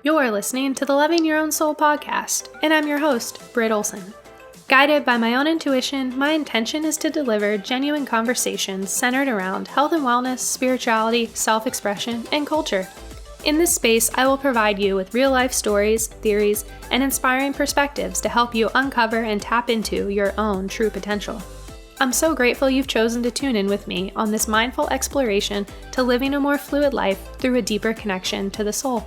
You're listening to the Loving Your Own Soul podcast, and I'm your host, Britt. Guided by my own intuition, my intention is to deliver genuine conversations centered around health and wellness, spirituality, self-expression, and culture. In this space, I will provide you with real-life stories, theories, and inspiring perspectives to help you uncover and tap into your own true potential. I'm so grateful you've chosen to tune in with me on this mindful exploration to living a more fluid life through a deeper connection to the soul.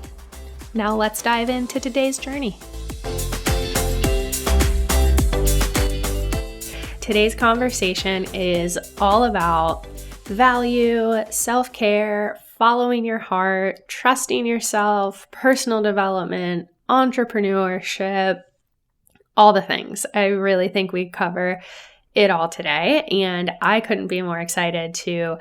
Now let's dive into today's journey. Today's conversation is all about value, self-care, following your heart, trusting yourself, personal development, entrepreneurship, all the things. I really think we cover it all today, and I couldn't be more excited to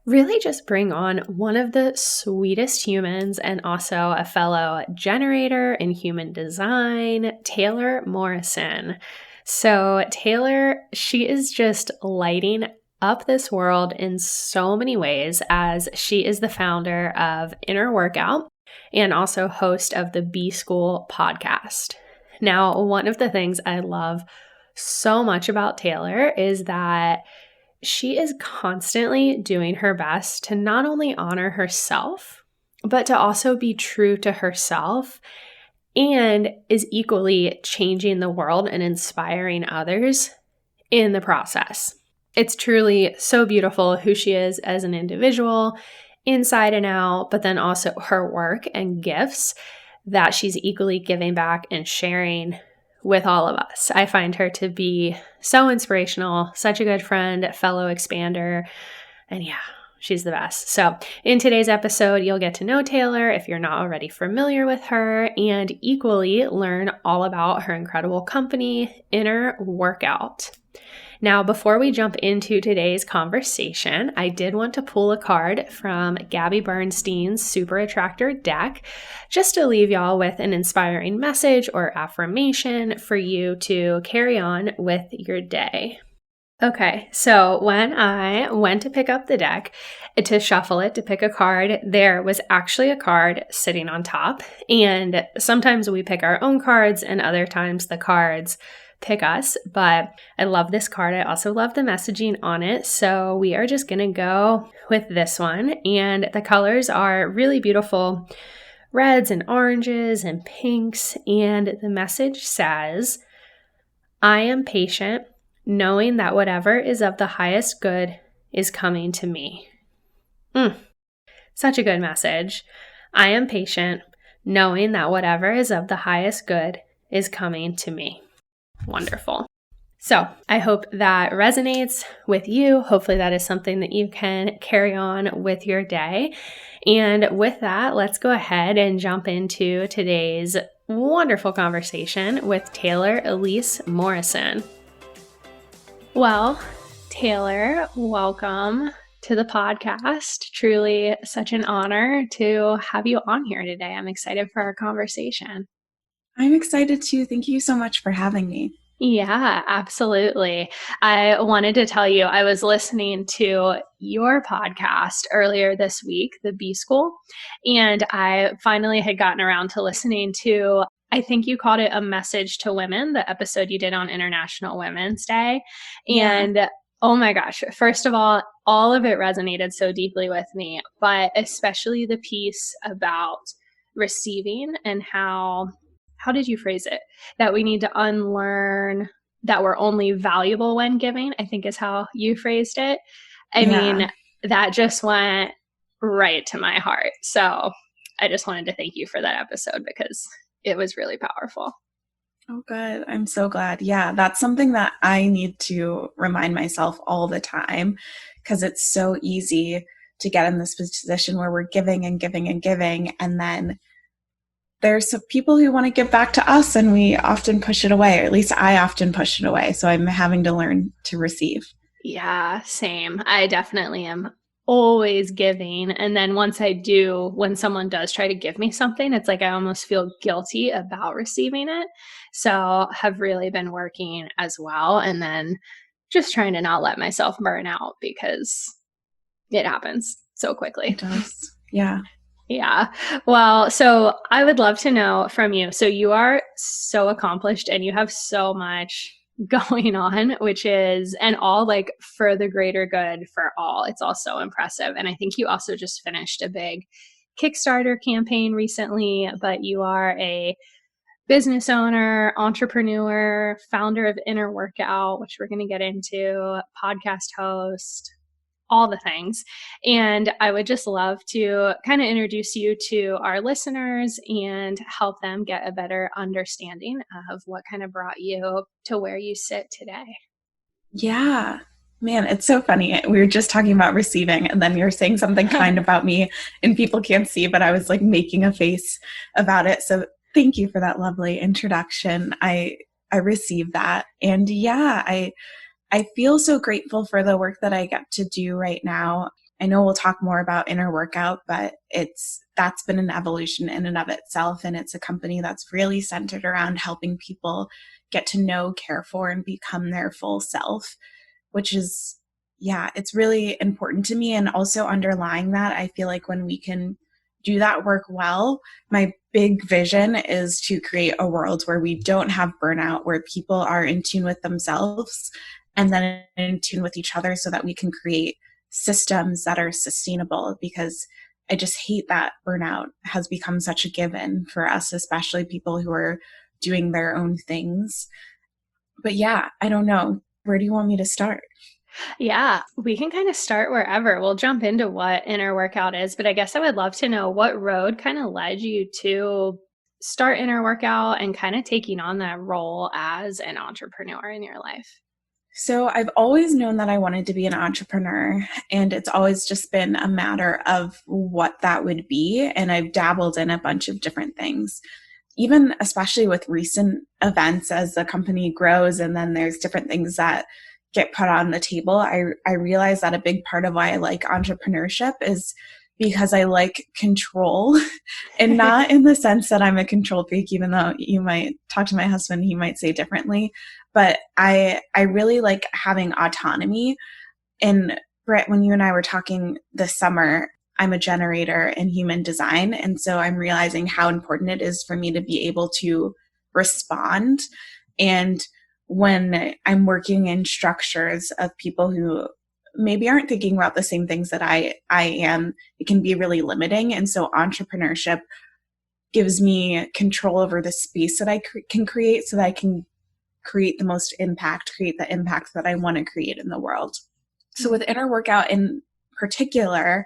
really just bring on one of the sweetest humans and also a fellow generator in human design, Elyse Morrison. So Taylor, she is just lighting up this world in so many ways, as she is the founder of Inner Workout and also host of the B School podcast. Now, one of the things I love so much about Taylor is that she is constantly doing her best to not only honor herself, but to also be true to herself, and is equally changing the world and inspiring others in the process. It's truly so beautiful who she is as an individual, inside and out, but then also her work and gifts that she's equally giving back and sharing with all of us. I find her to be so inspirational, such a good friend, fellow expander, and yeah, she's the best. So in today's episode, you'll get to know Taylor if you're not already familiar with her, and equally learn all about her incredible company, Inner Workout. Now, before we jump into today's conversation, I did want to pull a card from Gabby Bernstein's Super Attractor deck, just to leave y'all with an inspiring message or affirmation for you to carry on with your day. Okay, so when I went to pick up the deck to shuffle it, to pick a card, there was actually a card sitting on top. And sometimes we pick our own cards, and other times the cards pick us, but I love this card. I also love the messaging on it. So we are just going to go with this one. And the colors are really beautiful reds and oranges and pinks. And the message says, I am patient, knowing that whatever is of the highest good is coming to me. Such a good message. I am patient, knowing that whatever is of the highest good is coming to me. Wonderful. So I hope that resonates with you. Hopefully that is something that you can carry on with your day. And with that, let's go ahead and jump into today's wonderful conversation with Elyse Morrison. Well, Taylor, welcome to the podcast. Truly such an honor to have you on here today. I'm excited for our conversation. I'm excited too. Thank you so much for having me. Yeah, absolutely. I wanted to tell you, I was listening to your podcast earlier this week, the B School, and I finally had gotten around to listening to, I think you called it A Message to Women, the episode you did on International Women's Day. And oh my gosh, first of all of it resonated so deeply with me, but especially the piece about receiving and how did you phrase it? That we need to unlearn that we're only valuable when giving, I think is how you phrased it. I mean, that just went right to my heart. So I just wanted to thank you for that episode because it was really powerful. Oh, good. I'm so glad. Yeah, that's something that I need to remind myself all the time, because it's so easy to get in this position where we're giving and giving and giving, and then there's some people who want to give back to us, and we often push it away, or at least I often push it away. So I'm having to learn to receive. Yeah, same. I definitely am always giving. And then once I do, when someone does try to give me something, it's like I almost feel guilty about receiving it. So have really been working as well. And then just trying to not let myself burn out, because it happens so quickly. It does. Yeah. Yeah. Well, so I would love to know from you. So you are so accomplished and you have so much going on, which is, and all like for the greater good for all. It's all so impressive. And I think you also just finished a big Kickstarter campaign recently, but you are a business owner, entrepreneur, founder of Inner Workout, which we're going to get into, podcast host, all the things. And I would just love to kind of introduce you to our listeners and help them get a better understanding of what kind of brought you to where you sit today. Yeah. Man, it's so funny. We were just talking about receiving, and then you're saying something kind about me, and people can't see, but I was like making a face about it. So thank you for that lovely introduction. I received that. And yeah, I feel so grateful for the work that I get to do right now. I know we'll talk more about Inner Workout, but that's been an evolution in and of itself. And it's a company that's really centered around helping people get to know, care for, and become their full self, which is, yeah, it's really important to me. And also underlying that, I feel like when we can do that work well, my big vision is to create a world where we don't have burnout, where people are in tune with themselves and then in tune with each other so that we can create systems that are sustainable, because I just hate that burnout has become such a given for us, especially people who are doing their own things. But yeah, I don't know. Where do you want me to start? Yeah, we can kind of start wherever. We'll jump into what Inner Workout is, but I guess I would love to know what road kind of led you to start Inner Workout and kind of taking on that role as an entrepreneur in your life. So I've always known that I wanted to be an entrepreneur, and it's always just been a matter of what that would be. And I've dabbled in a bunch of different things, even especially with recent events as the company grows, and then there's different things that get put on the table. I realize that a big part of why I like entrepreneurship is because I like control, and not in the sense that I'm a control freak, even though you might talk to my husband, he might say differently. But I really like having autonomy. And Britt, when you and I were talking this summer, I'm a generator in human design. And so I'm realizing how important it is for me to be able to respond. And when I'm working in structures of people who maybe aren't thinking about the same things that I am, it can be really limiting. And so entrepreneurship gives me control over the space that I can create so that I can create the most impact, create the impact that I want to create in the world. So with Inner Workout in particular,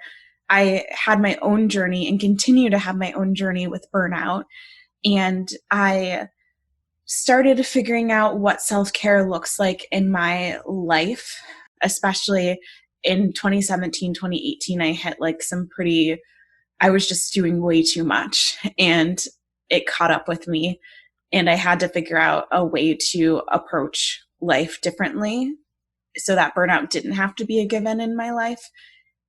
I had my own journey and continue to have my own journey with burnout. And I started figuring out what self-care looks like in my life, especially in 2017, 2018. I hit like I was just doing way too much, and it caught up with me. And I had to figure out a way to approach life differently so that burnout didn't have to be a given in my life.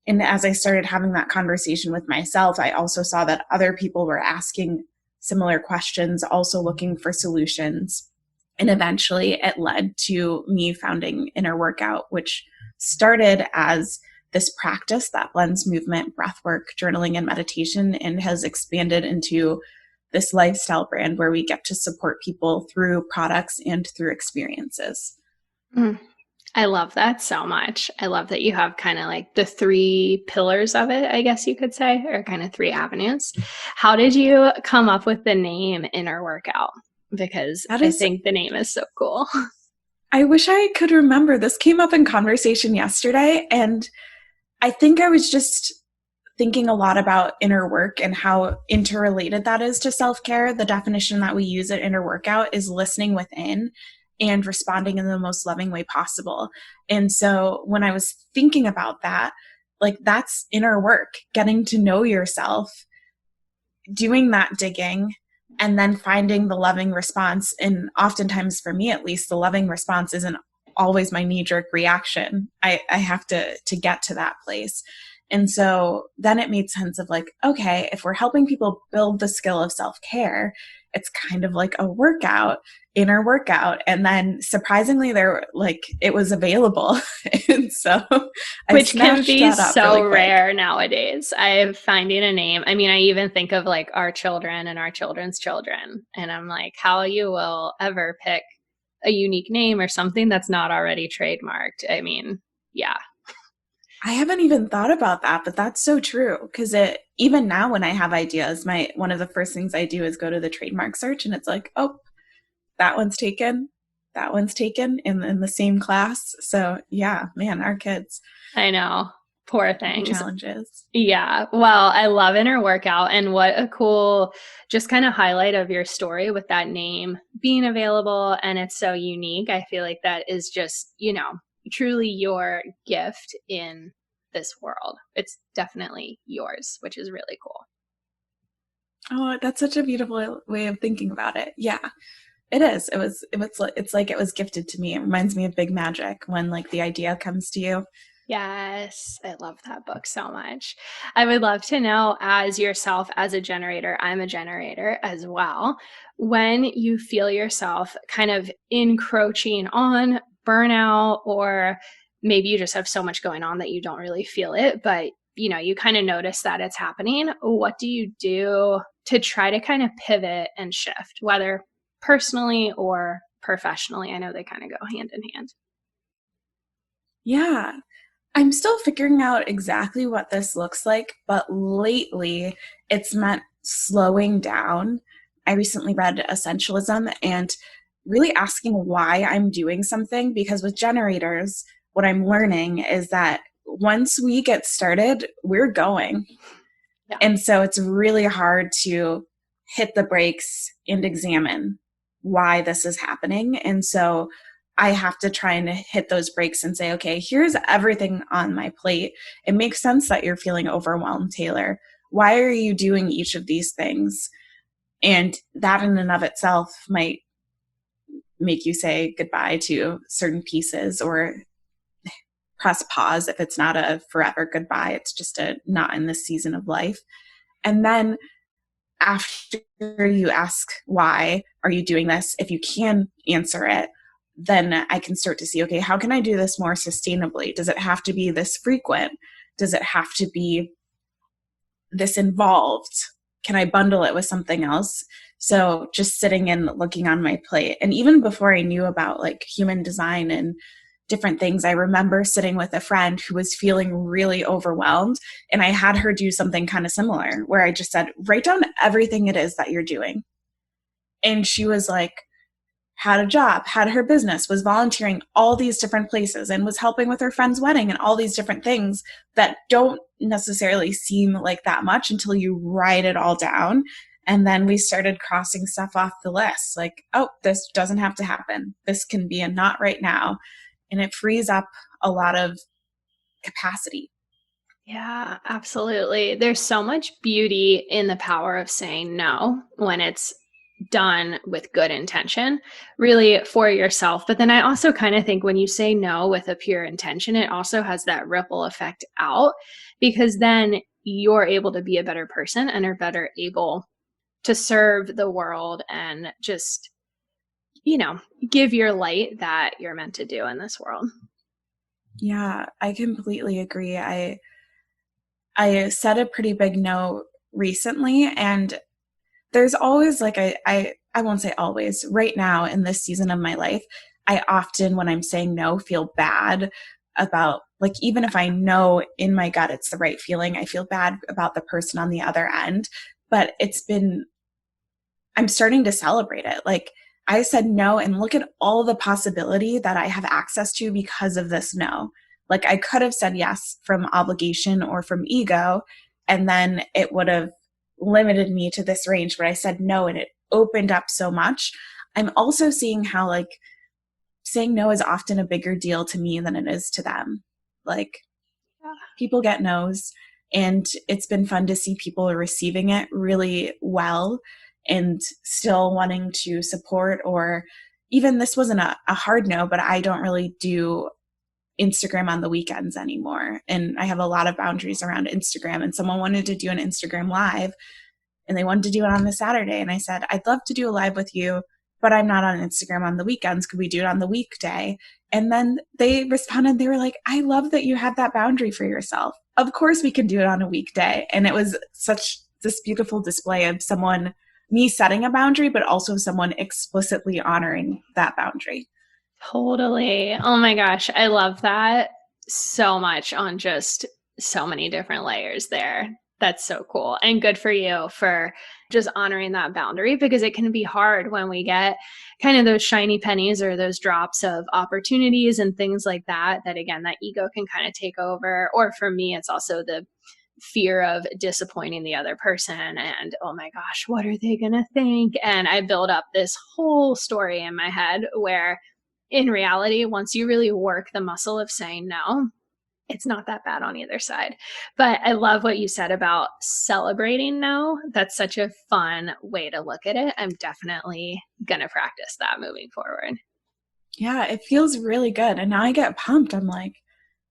And as I started having that conversation with myself, I also saw that other people were asking similar questions, also looking for solutions. And eventually it led to me founding Inner Workout, which started as this practice that blends movement, breathwork, journaling, and meditation, and has expanded into this lifestyle brand where we get to support people through products and through experiences. Mm. I love that so much. I love that you have kind of like the three pillars of it, I guess you could say, or kind of three avenues. How did you come up with the name Inner Workout? Because I think the name is so cool. I wish I could remember. This came up in conversation yesterday, and I think I was just thinking a lot about inner work and how interrelated that is to self-care. The definition that we use at Inner Workout is listening within and responding in the most loving way possible. And so when I was thinking about that, like that's inner work, getting to know yourself, doing that digging, and then finding the loving response. And oftentimes for me, at least, the loving response isn't always my knee-jerk reaction. I have to get to that place. And so then it made sense of like, okay, if we're helping people build the skill of self-care, it's kind of like a workout inner workout. And then surprisingly, it was available. And so I Which can snatched be that up really so quick. rare nowadays. I'm finding a name. I mean, I even think of like our children and our children's children. And I'm like, how you will ever pick a unique name or something that's not already trademarked. I mean, yeah. I haven't even thought about that, but that's so true. Because even now when I have ideas, one of the first things I do is go to the trademark search, and it's like, oh, that one's taken, that one's taken in the same class. So yeah, man, our kids. I know. Poor things. Challenges. Yeah. Well, I love inner workout, and what a cool just kind of highlight of your story with that name being available, and it's so unique. I feel like that is just, truly your gift in this world. It's definitely yours, which is really cool. Oh, that's such a beautiful way of thinking about it. Yeah. It is. It's like it was gifted to me. It reminds me of Big Magic when like the idea comes to you. Yes, I love that book so much. I would love to know, as yourself, as a generator, I'm a generator as well, when you feel yourself kind of encroaching on burnout, or maybe you just have so much going on that you don't really feel it, but you kind of notice that it's happening. What do you do to try to kind of pivot and shift, whether personally or professionally? I know they kind of go hand in hand. Yeah. I'm still figuring out exactly what this looks like, but lately it's meant slowing down. I recently read Essentialism and really asking why I'm doing something, because with generators, what I'm learning is that once we get started, we're going. Yeah. And so it's really hard to hit the brakes and examine why this is happening. And so I have to try and hit those brakes and say, okay, here's everything on my plate. It makes sense that you're feeling overwhelmed, Taylor. Why are you doing each of these things? And that in and of itself might make you say goodbye to certain pieces, or press pause if it's not a forever goodbye. It's just a not in this season of life. And then after you ask, why are you doing this? If you can answer it, then I can start to see, okay, how can I do this more sustainably? Does it have to be this frequent? Does it have to be this involved? Can I bundle it with something else? So just sitting and looking on my plate. And even before I knew about like human design and different things, I remember sitting with a friend who was feeling really overwhelmed, and I had her do something kind of similar where I just said, write down everything it is that you're doing. And she was like, had a job, had her business, was volunteering all these different places, and was helping with her friend's wedding and all these different things that don't necessarily seem like that much until you write it all down. And then we started crossing stuff off the list, like, oh, this doesn't have to happen. This can be a not right now. And it frees up a lot of capacity. Yeah, absolutely. There's so much beauty in the power of saying no when it's done with good intention, really for yourself. But then I also kind of think when you say no with a pure intention, it also has that ripple effect out, because then you're able to be a better person and are better able to serve the world and just, give your light that you're meant to do in this world. Yeah, I completely agree. I said a pretty big no recently, and there's always like I won't say always, right now in this season of my life, I often, when I'm saying no, feel bad about, like, even if I know in my gut it's the right feeling, I feel bad about the person on the other end. But I'm starting to celebrate it. Like, I said no, and look at all the possibility that I have access to because of this no. Like, I could have said yes from obligation or from ego, and then it would have limited me to this range, but I said no, and it opened up so much. I'm also seeing how, like, saying no is often a bigger deal to me than it is to them. Like, people get no's, and it's been fun to see people receiving it really well and still wanting to support. Or even, this wasn't a hard no, but I don't really do Instagram on the weekends anymore. And I have a lot of boundaries around Instagram, and someone wanted to do an Instagram live, and they wanted to do it on the Saturday. And I said, I'd love to do a live with you, but I'm not on Instagram on the weekends. Could we do it on the weekday? And then they responded, they were like, I love that you have that boundary for yourself. Of course we can do it on a weekday. And it was such this beautiful display of me setting a boundary, but also someone explicitly honoring that boundary. Totally. Oh my gosh. I love that so much on just so many different layers there. That's so cool. And good for you for just honoring that boundary, because it can be hard when we get kind of those shiny pennies or those drops of opportunities and things like that, that again, that ego can kind of take over. Or for me, it's also the fear of disappointing the other person and, oh my gosh, what are they going to think? And I build up this whole story in my head where in reality, once you really work the muscle of saying no, it's not that bad on either side. But I love what you said about celebrating no. That's such a fun way to look at it. I'm definitely going to practice that moving forward. Yeah, it feels really good. And now I get pumped. I'm like,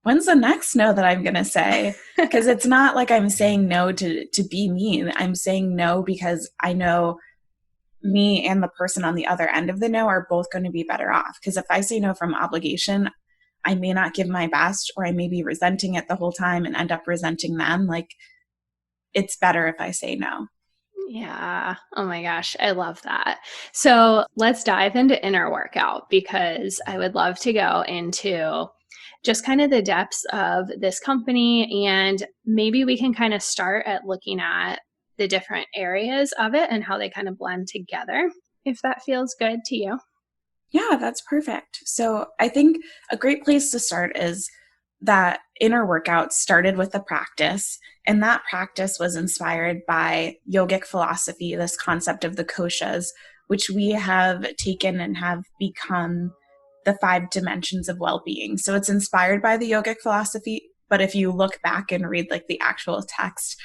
when's the next no that I'm going to say? Because it's not like I'm saying no to be mean. I'm saying no because I know me and the person on the other end of the no are both going to be better off. Because if I say no from obligation, I may not give my best, or I may be resenting it the whole time and end up resenting them. Like, it's better if I say no. Yeah. Oh my gosh. I love that. So let's dive into inner workout, because I would love to go into just kind of the depths of this company. And maybe we can kind of start at looking at the different areas of it and how they kind of blend together, if that feels good to you. Yeah, that's perfect. So I think a great place to start is that inner workout started with a practice, and that practice was inspired by yogic philosophy, this concept of the koshas, which we have taken and have become the 5 dimensions of well-being. So it's inspired by the yogic philosophy, but if you look back and read like the actual text,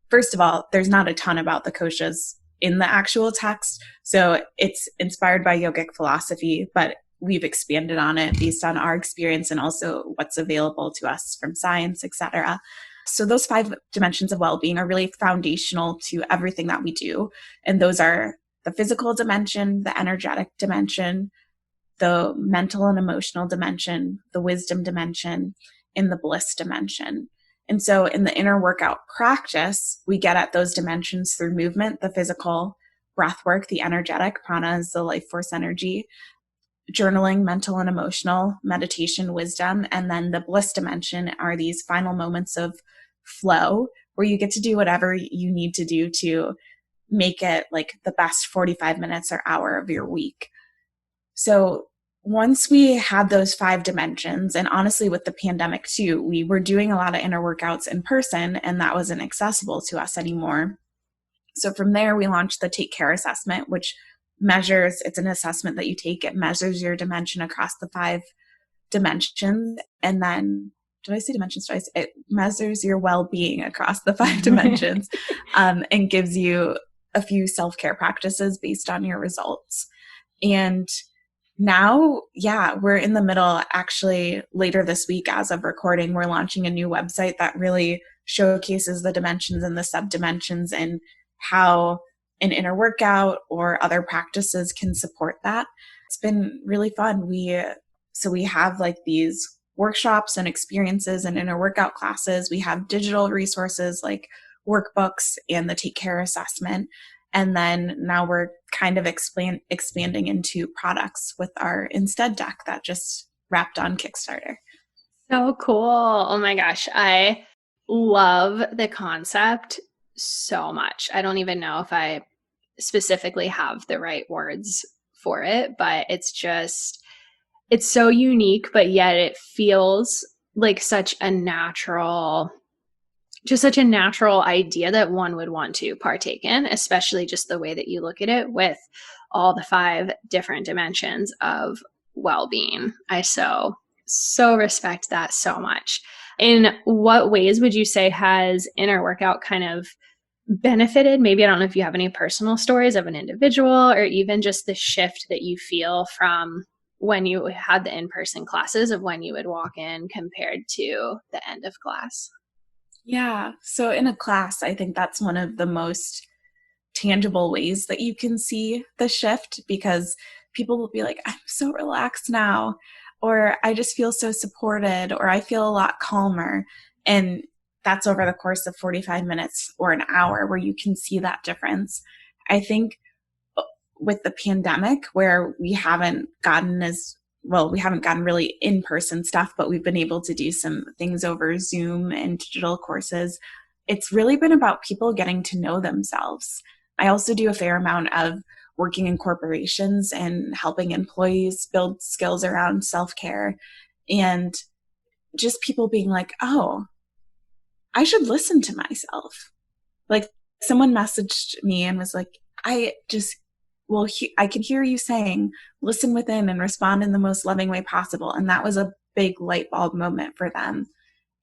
first of all, there's not a ton about the koshas in the actual text. So it's inspired by yogic philosophy, but we've expanded on it based on our experience and also what's available to us from science, etc. So those 5 dimensions of well-being are really foundational to everything that we do. And those are the physical dimension, the energetic dimension, the mental and emotional dimension, the wisdom dimension, and the bliss dimension. And so in the inner workout practice, we get at those dimensions through movement, the physical, breath work, the energetic, prana is the life force energy, journaling, mental and emotional, meditation, wisdom, and then the bliss dimension are these final moments of flow where you get to do whatever you need to do to make it like the best 45 minutes or hour of your week. So once we had those 5 dimensions, and honestly with the pandemic too, we were doing a lot of inner workouts in person and that wasn't accessible to us anymore. So from there, we launched the Take Care assessment, which measures, it's an assessment that you take, it measures your dimension across the 5 dimensions. And then, did I say dimensions twice? It measures your well-being across the 5 dimensions and gives you a few self-care practices based on your results. And now, yeah, we're in the middle, actually later this week as of recording, we're launching a new website that really showcases the dimensions and the sub-dimensions and how an inner workout or other practices can support that. It's been really fun. We have like these workshops and experiences and inner workout classes. We have digital resources like workbooks and the Take Care assessment. And then now we're kind of expanding into products with our Instead deck that just wrapped on Kickstarter. So cool. Oh my gosh. I love the concept so much. I don't even know if I specifically have the right words for it, but it's so unique, but yet it feels like such a natural idea that one would want to partake in, especially just the way that you look at it with all the 5 different dimensions of well-being. I so respect that so much. In what ways would you say has inner workout kind of benefited? Maybe, I don't know if you have any personal stories of an individual or even just the shift that you feel from when you had the in-person classes of when you would walk in compared to the end of class. Yeah. So in a class, I think that's one of the most tangible ways that you can see the shift, because people will be like, I'm so relaxed now, or I just feel so supported, or I feel a lot calmer. And that's over the course of 45 minutes or an hour where you can see that difference. I think with the pandemic, where we haven't gotten really in-person stuff, but we've been able to do some things over Zoom and digital courses. It's really been about people getting to know themselves. I also do a fair amount of working in corporations and helping employees build skills around self-care, and just people being like, oh, I should listen to myself. Like, someone messaged me and was like, I can hear you saying, listen within and respond in the most loving way possible. And that was a big light bulb moment for them.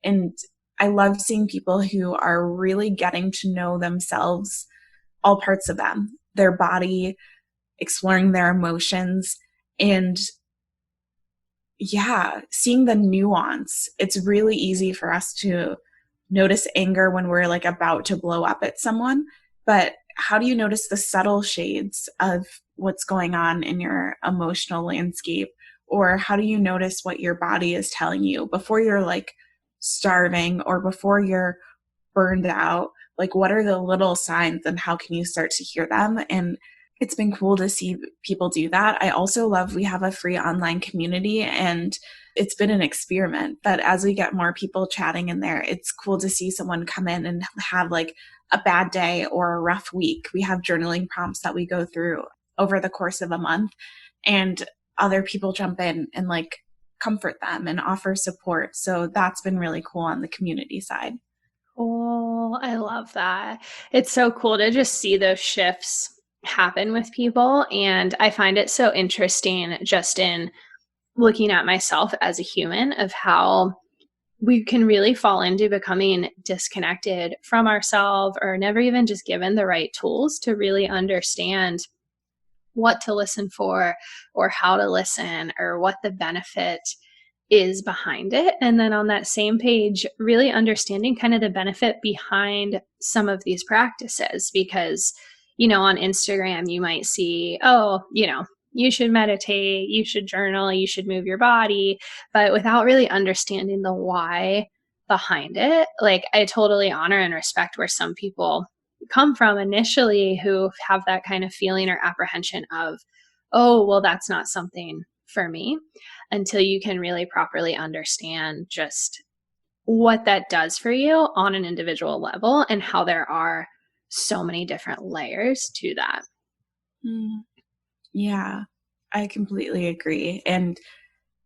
And I love seeing people who are really getting to know themselves, all parts of them, their body, exploring their emotions, and seeing the nuance. It's really easy for us to notice anger when we're like about to blow up at someone, but how do you notice the subtle shades of what's going on in your emotional landscape? Or how do you notice what your body is telling you before you're like starving or before you're burned out? Like, what are the little signs and how can you start to hear them? And it's been cool to see people do that. I also love, we have a free online community, and it's been an experiment, but as we get more people chatting in there, it's cool to see someone come in and have like a bad day or a rough week. We have journaling prompts that we go through over the course of a month, and other people jump in and like comfort them and offer support. So that's been really cool on the community side. Oh, I love that. It's so cool to just see those shifts happen with people. And I find it so interesting just in looking at myself as a human of how we can really fall into becoming disconnected from ourselves or never even just given the right tools to really understand what to listen for or how to listen or what the benefit is behind it. And then on that same page, really understanding kind of the benefit behind some of these practices. Because, on Instagram, you might see, you should meditate, you should journal, you should move your body, but without really understanding the why behind it. Like, I totally honor and respect where some people come from initially who have that kind of feeling or apprehension of, oh, well, that's not something for me, until you can really properly understand just what that does for you on an individual level and how there are so many different layers to that. Yeah, I completely agree. And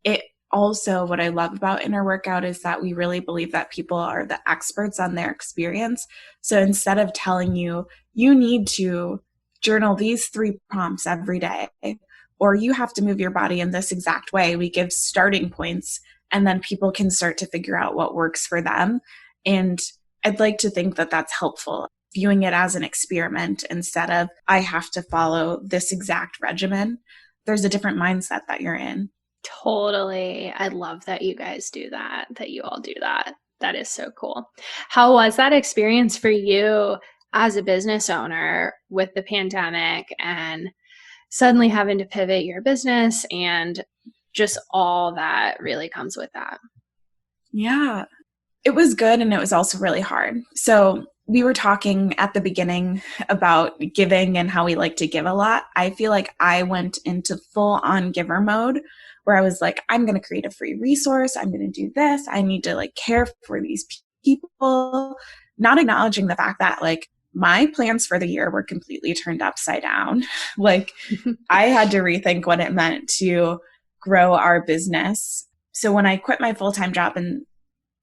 it also, what I love about inner workout is that we really believe that people are the experts on their experience. So instead of telling you, you need to journal these 3 prompts every day, or you have to move your body in this exact way, we give starting points, and then people can start to figure out what works for them. And I'd like to think that that's helpful, viewing it as an experiment instead of, I have to follow this exact regimen. There's a different mindset that you're in. Totally. I love that you guys do that, that you all do that. That is so cool. How was that experience for you as a business owner with the pandemic and suddenly having to pivot your business and just all that really comes with that? Yeah, it was good, and it was also really hard. So we were talking at the beginning about giving and how we like to give a lot. I feel like I went into full on giver mode where I was like, I'm going to create a free resource. I'm going to do this. I need to like care for these people, not acknowledging the fact that like my plans for the year were completely turned upside down. Like, I had to rethink what it meant to grow our business. So when I quit my full-time job in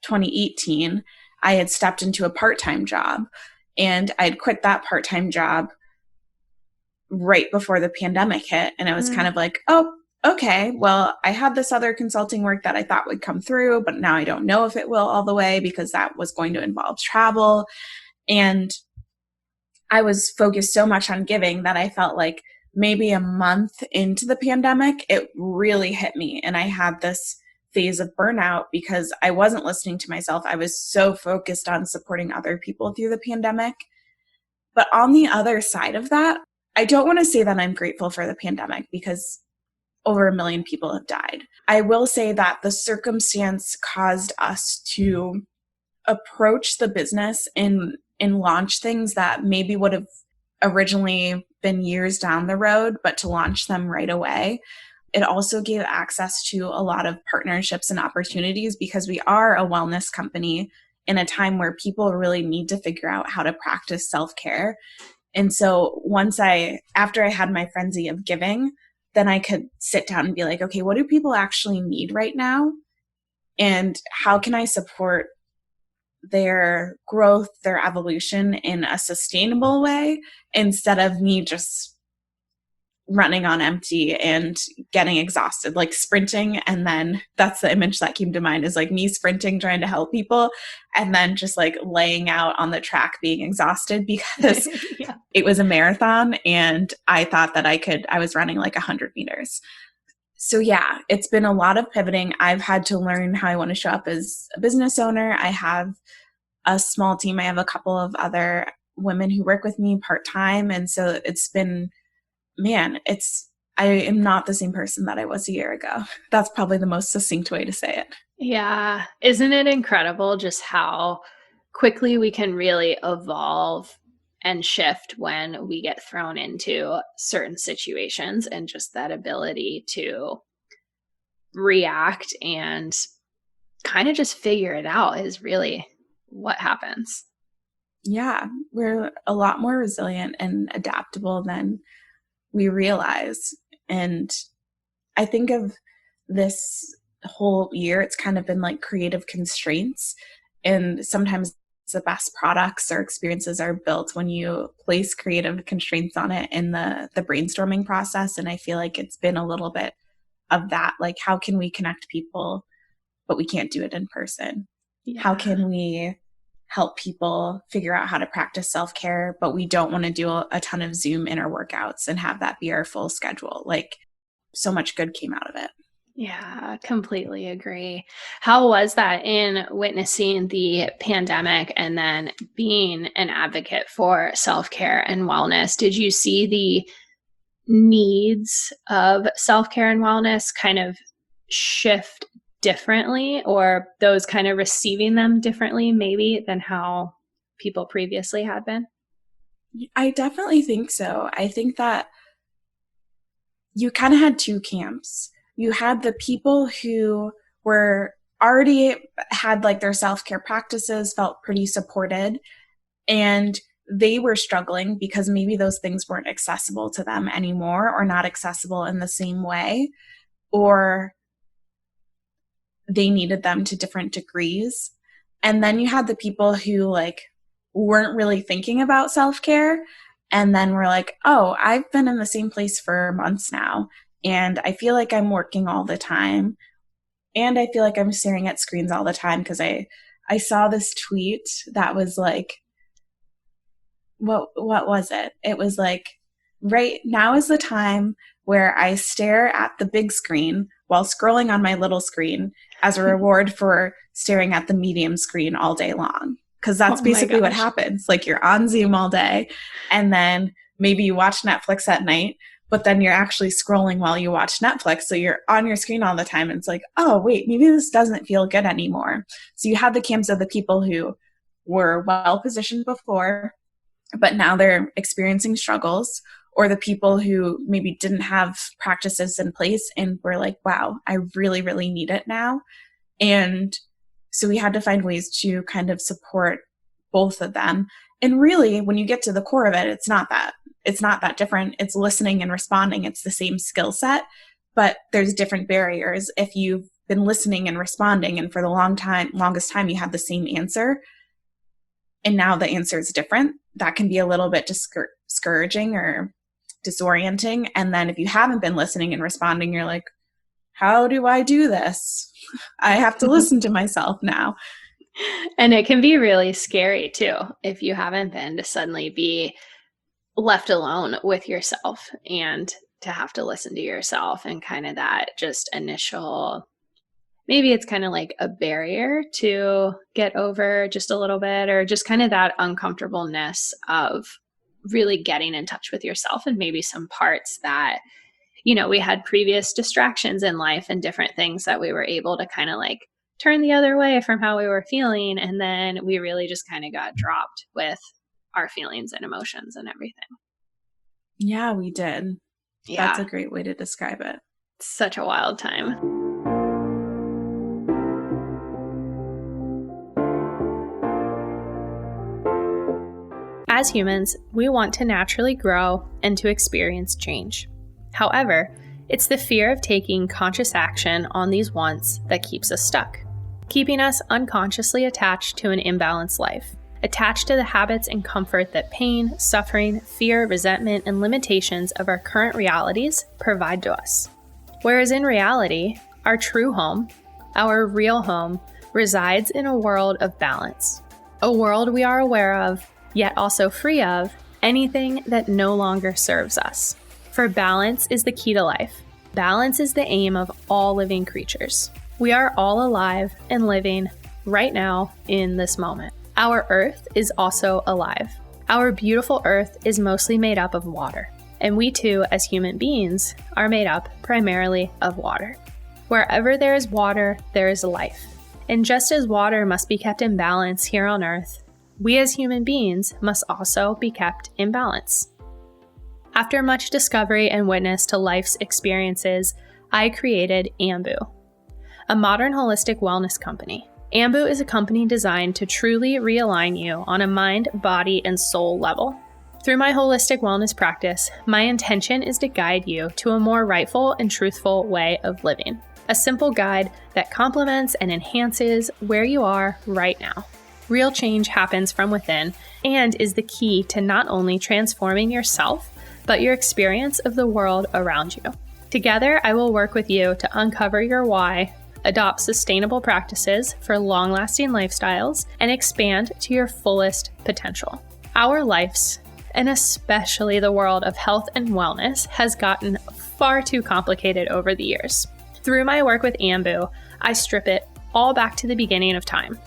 2018, I had stepped into a part-time job, and I had quit that part-time job right before the pandemic hit. And it was kind of like, oh, okay, well, I had this other consulting work that I thought would come through, but now I don't know if it will all the way because that was going to involve travel. And I was focused so much on giving that I felt like maybe a month into the pandemic, it really hit me. And I had this phase of burnout because I wasn't listening to myself. I was so focused on supporting other people through the pandemic. But on the other side of that, I don't want to say that I'm grateful for the pandemic, because over 1 million people have died. I will say that the circumstance caused us to approach the business and launch things that maybe would have originally been years down the road, but to launch them right away. It also gave access to a lot of partnerships and opportunities because we are a wellness company in a time where people really need to figure out how to practice self-care. And so after I had my frenzy of giving, then I could sit down and be like, okay, what do people actually need right now? And how can I support their growth, their evolution in a sustainable way instead of me just running on empty and getting exhausted, like sprinting. And then that's the image that came to mind, is like me sprinting, trying to help people, and then just like laying out on the track being exhausted because Yeah. it was a marathon and I thought that I was running like 100 meters. So yeah, it's been a lot of pivoting. I've had to learn how I want to show up as a business owner. I have a small team. I have a couple of other women who work with me part-time. And so it's been, I am not the same person that I was a year ago. That's probably the most succinct way to say it. Yeah. Isn't it incredible just how quickly we can really evolve and shift when we get thrown into certain situations, and just that ability to react and kind of just figure it out is really what happens. Yeah, we're a lot more resilient and adaptable than we realize. And I think of this whole year, it's kind of been like creative constraints. And sometimes the best products or experiences are built when you place creative constraints on it in the brainstorming process. And I feel like it's been a little bit of that. Like, how can we connect people, but we can't do it in person? Yeah. How can we help people figure out how to practice self-care, but we don't want to do a ton of Zoom inner workouts and have that be our full schedule? Like, so much good came out of it. Yeah, completely agree. How was that in witnessing the pandemic and then being an advocate for self-care and wellness? Did you see the needs of self-care and wellness kind of shift differently, or those kind of receiving them differently maybe than how people previously had been? I definitely think so. I think that you kind of had two camps. You had the people who were already had like their self-care practices, felt pretty supported, and they were struggling because maybe those things weren't accessible to them anymore, or not accessible in the same way, or they needed them to different degrees. And then you had the people who like weren't really thinking about self-care, and then were like, oh, I've been in the same place for months now, and I feel like I'm working all the time, and I feel like I'm staring at screens all the time. Because I saw this tweet that was like, what was it? It was like, right now is the time where I stare at the big screen while scrolling on my little screen as a reward for staring at the medium screen all day long. Because that's basically what happens. Like, you're on Zoom all day, and then maybe you watch Netflix at night, but then you're actually scrolling while you watch Netflix. So you're on your screen all the time. And it's like, oh, wait, maybe this doesn't feel good anymore. So you have the camps of the people who were well positioned before, but now they're experiencing struggles, or the people who maybe didn't have practices in place and were like, wow, I really, really need it now. And so we had to find ways to kind of support both of them. And really, when you get to the core of it, it's not that different. It's listening and responding. It's the same skill set, but there's different barriers. If you've been listening and responding, and for the longest time, you had the same answer, and now the answer is different, that can be a little bit discouraging or disorienting. And then if you haven't been listening and responding, you're like, how do I do this? I have to listen to myself now. And it can be really scary too, if you haven't been, to suddenly be left alone with yourself and to have to listen to yourself, and kind of that just initial, maybe it's kind of like a barrier to get over just a little bit, or just kind of that uncomfortableness of really getting in touch with yourself, and maybe some parts that we had previous distractions in life and different things that we were able to kind of like turn the other way from how we were feeling. And then we really just kind of got dropped with our feelings and emotions and everything. Yeah, we did. Yeah. That's a great way to describe it. Such a wild time. As humans, we want to naturally grow and to experience change. However, it's the fear of taking conscious action on these wants that keeps us stuck, keeping us unconsciously attached to an imbalanced life, attached to the habits and comfort that pain, suffering, fear, resentment, and limitations of our current realities provide to us. Whereas in reality, our true home, our real home, resides in a world of balance, a world we are aware of, yet also free of anything that no longer serves us. For balance is the key to life. Balance is the aim of all living creatures. We are all alive and living right now in this moment. Our earth is also alive. Our beautiful earth is mostly made up of water. And we too, as human beings, are made up primarily of water. Wherever there is water, there is life. And just as water must be kept in balance here on earth, we as human beings must also be kept in balance. After much discovery and witness to life's experiences, I created Ambu, a modern holistic wellness company. Ambu is a company designed to truly realign you on a mind, body, and soul level. Through my holistic wellness practice, my intention is to guide you to a more rightful and truthful way of living. A simple guide that complements and enhances where you are right now. Real change happens from within and is the key to not only transforming yourself, but your experience of the world around you. Together, I will work with you to uncover your why, adopt sustainable practices for long-lasting lifestyles, and expand to your fullest potential. Our lives, and especially the world of health and wellness, has gotten far too complicated over the years. Through my work with Ambu, I strip it all back to the beginning of time,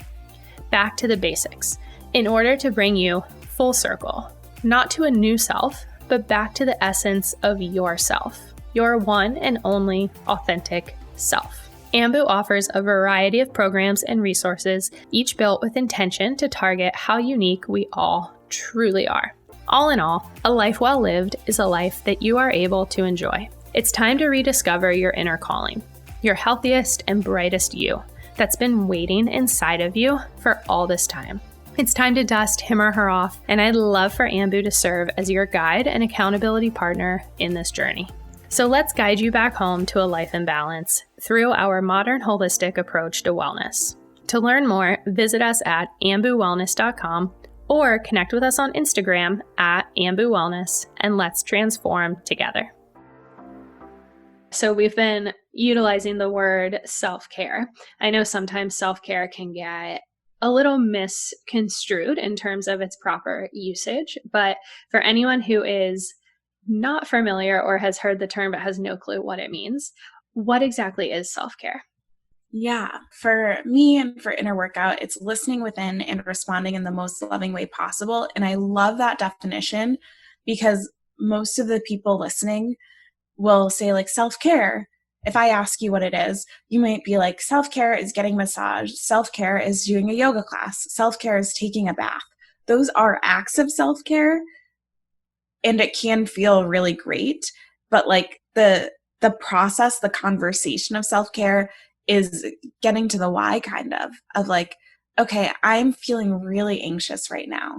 back to the basics, in order to bring you full circle, not to a new self, but back to the essence of yourself, your one and only authentic self. Ambu offers a variety of programs and resources, each built with intention to target how unique we all truly are. All in all, a life well lived is a life that you are able to enjoy. It's time to rediscover your inner calling, your healthiest and brightest you that's been waiting inside of you for all this time. It's time to dust him or her off, and I'd love for Ambu to serve as your guide and accountability partner in this journey. So let's guide you back home to a life in balance through our modern holistic approach to wellness. To learn more, visit us at ambuwellness.com or connect with us on Instagram at ambuwellness, and let's transform together. So we've been utilizing the word self-care. I know sometimes self-care can get a little misconstrued in terms of its proper usage, but for anyone who is not familiar or has heard the term but has no clue what it means, what exactly is self-care? Yeah, for me and for Inner Workout, it's listening within and responding in the most loving way possible. And I love that definition because most of the people listening will say like self-care. If I ask you what it is, you might be like, self-care is getting massage. Self-care is doing a yoga class. Self-care is taking a bath. Those are acts of self-care, and it can feel really great. But like the process, the conversation of self-care is getting to the why kind of like, okay, I'm feeling really anxious right now.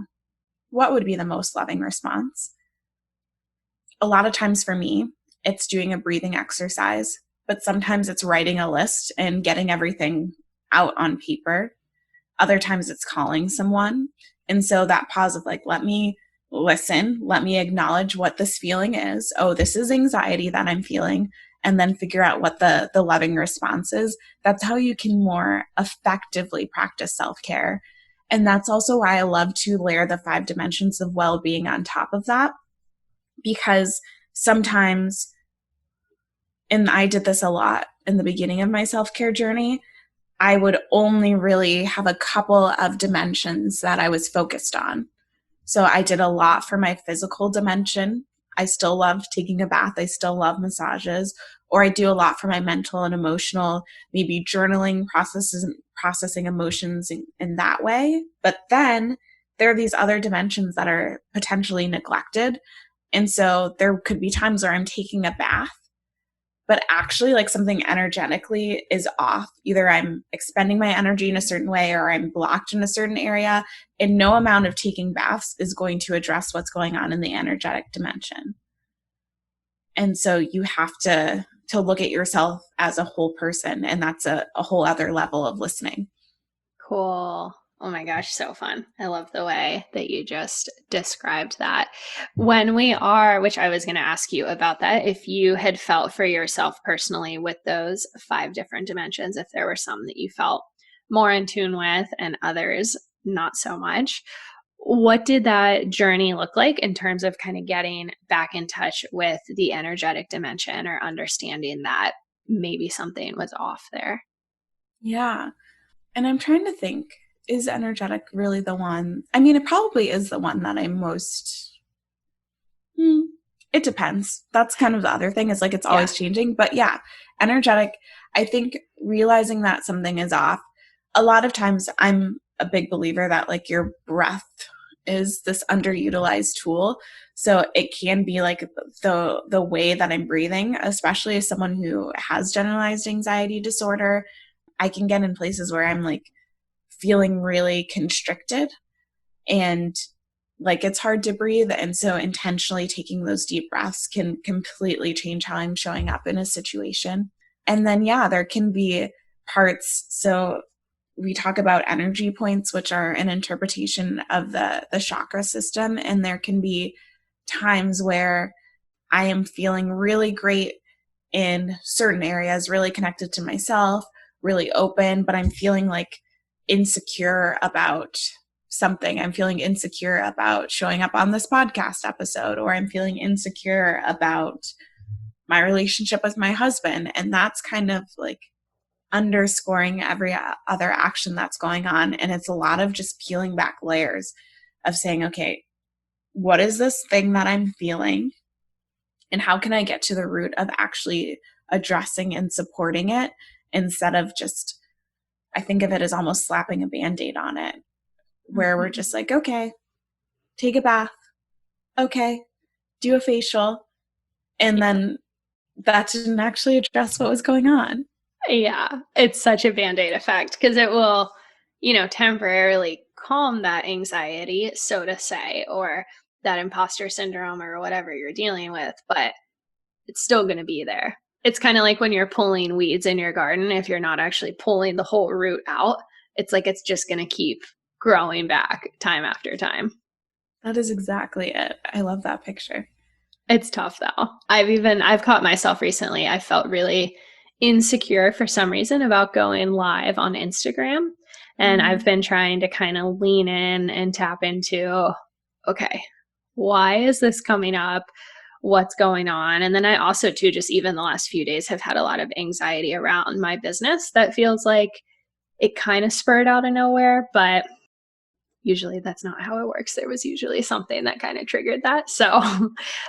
What would be the most loving response? A lot of times for me, it's doing a breathing exercise, but sometimes it's writing a list and getting everything out on paper. Other times it's calling someone. And so that pause of like, let me listen, let me acknowledge what this feeling is. Oh, this is anxiety that I'm feeling. And then figure out what the loving response is. That's how you can more effectively practice self-care. And that's also why I love to layer the 5 dimensions of well-being on top of that. Because sometimes, and I did this a lot in the beginning of my self-care journey, I would only really have a couple of dimensions that I was focused on. So I did a lot for my physical dimension, I still love taking a bath. I still love massages, or I do a lot for my mental and emotional, maybe journaling processes, processing emotions in that way. But then there are these other dimensions that are potentially neglected. And so there could be times where I'm taking a bath, but actually like something energetically is off. Either I'm expending my energy in a certain way or I'm blocked in a certain area. And no amount of taking baths is going to address what's going on in the energetic dimension. And so you have to look at yourself as a whole person. And that's a whole other level of listening. Cool. Oh my gosh, so fun. I love the way that you just described that. When we are, which I was going to ask you about that, if you had felt for yourself personally with those 5 different dimensions, if there were some that you felt more in tune with and others not so much, what did that journey look like in terms of kind of getting back in touch with the energetic dimension or understanding that maybe something was off there? Yeah. And I'm trying to think, is energetic really the one? I mean, it probably is the one that I'm most, it depends. That's kind of the other thing, is like it's always changing. But yeah, energetic, I think realizing that something is off, a lot of times I'm a big believer that like your breath is this underutilized tool. So it can be like the way that I'm breathing, especially as someone who has generalized anxiety disorder. I can get in places where I'm like feeling really constricted and like it's hard to breathe. And so intentionally taking those deep breaths can completely change how I'm showing up in a situation. And then, yeah, there can be parts. So we talk about energy points, which are an interpretation of the chakra system. And there can be times where I am feeling really great in certain areas, really connected to myself, really open, but I'm feeling like insecure about something. I'm feeling insecure about showing up on this podcast episode, or I'm feeling insecure about my relationship with my husband. And that's kind of like underscoring every other action that's going on. And it's a lot of just peeling back layers of saying, okay, what is this thing that I'm feeling? And how can I get to the root of actually addressing and supporting it, instead of just, I think of it as almost slapping a Band-Aid on it, where we're just like, okay, take a bath. Okay, do a facial. And then that didn't actually address what was going on. Yeah, it's such a Band-Aid effect because it will, temporarily calm that anxiety, so to say, or that imposter syndrome or whatever you're dealing with, but it's still going to be there. It's kind of like when you're pulling weeds in your garden. If you're not actually pulling the whole root out, it's like it's just going to keep growing back time after time. That is exactly it. I love that picture. It's tough though. I've caught myself recently. I felt really insecure for some reason about going live on Instagram. And I've been trying to kind of lean in and tap into, okay, why is this coming up? What's going on? And then I also, too, just even the last few days have had a lot of anxiety around my business that feels like it kind of spurred out of nowhere, but usually that's not how it works. There was usually something that kind of triggered that. So,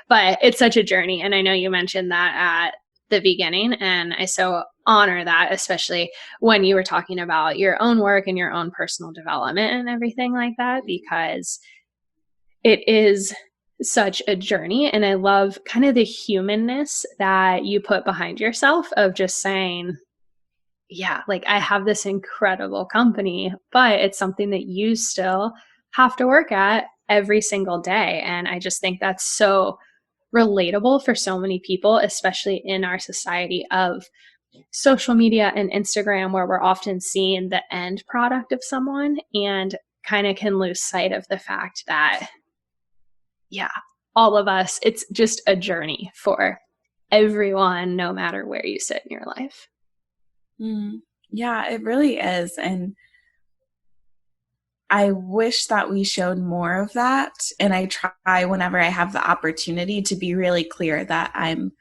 but it's such a journey. And I know you mentioned that at the beginning, and I so honor that, especially when you were talking about your own work and your own personal development and everything like that, because it is such a journey. And I love kind of the humanness that you put behind yourself of just saying, yeah, like I have this incredible company, but it's something that you still have to work at every single day. And I just think that's so relatable for so many people, especially in our society of social media and Instagram, where we're often seeing the end product of someone and kind of can lose sight of the fact that, yeah, all of us, it's just a journey for everyone, no matter where you sit in your life. Yeah, it really is. And I wish that we showed more of that. And I try whenever I have the opportunity to be really clear that I'm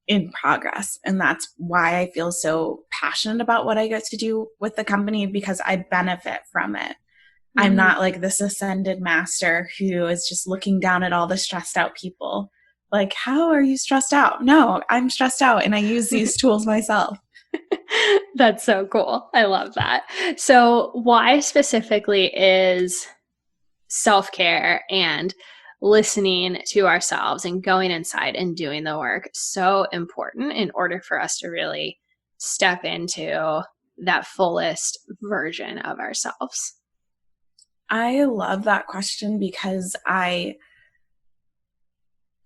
in progress. And that's why I feel so passionate about what I get to do with the company, because I benefit from it. I'm not like this ascended master who is just looking down at all the stressed out people. Like, how are you stressed out? No, I'm stressed out and I use these tools myself. That's so cool. I love that. So, why specifically is self-care and listening to ourselves and going inside and doing the work so important in order for us to really step into that fullest version of ourselves? I love that question because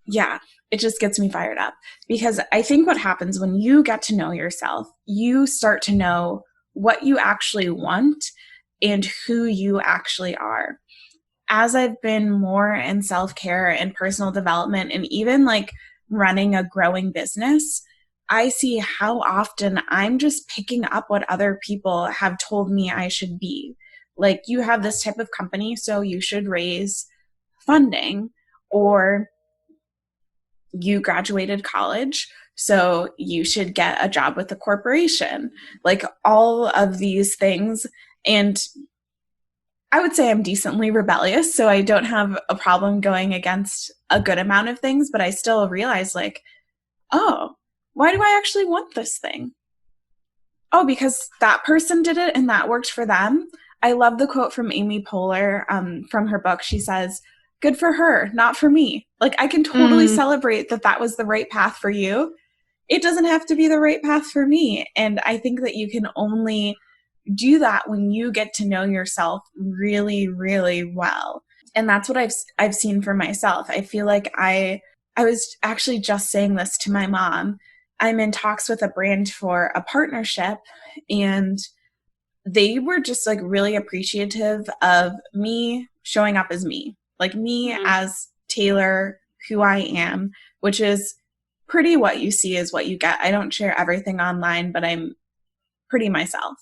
it just gets me fired up. Because I think what happens when you get to know yourself, you start to know what you actually want and who you actually are. As I've been more in self-care and personal development and even like running a growing business, I see how often I'm just picking up what other people have told me I should be. Like, you have this type of company, so you should raise funding, or you graduated college, so you should get a job with a corporation. Like, all of these things. And I would say I'm decently rebellious, so I don't have a problem going against a good amount of things, but I still realize, like, oh, why do I actually want this thing? Oh, because that person did it and that worked for them. I love the quote from Amy Poehler from her book. She says, good for her, not for me. Like, I can totally celebrate that that was the right path for you. It doesn't have to be the right path for me. And I think that you can only do that when you get to know yourself really, really well. And that's what I've seen for myself. I feel like I was actually just saying this to my mom. I'm in talks with a brand for a partnership, and they were just like really appreciative of me showing up as me, like me as Taylor, who I am, which is pretty what you see is what you get. I don't share everything online, but I'm pretty myself.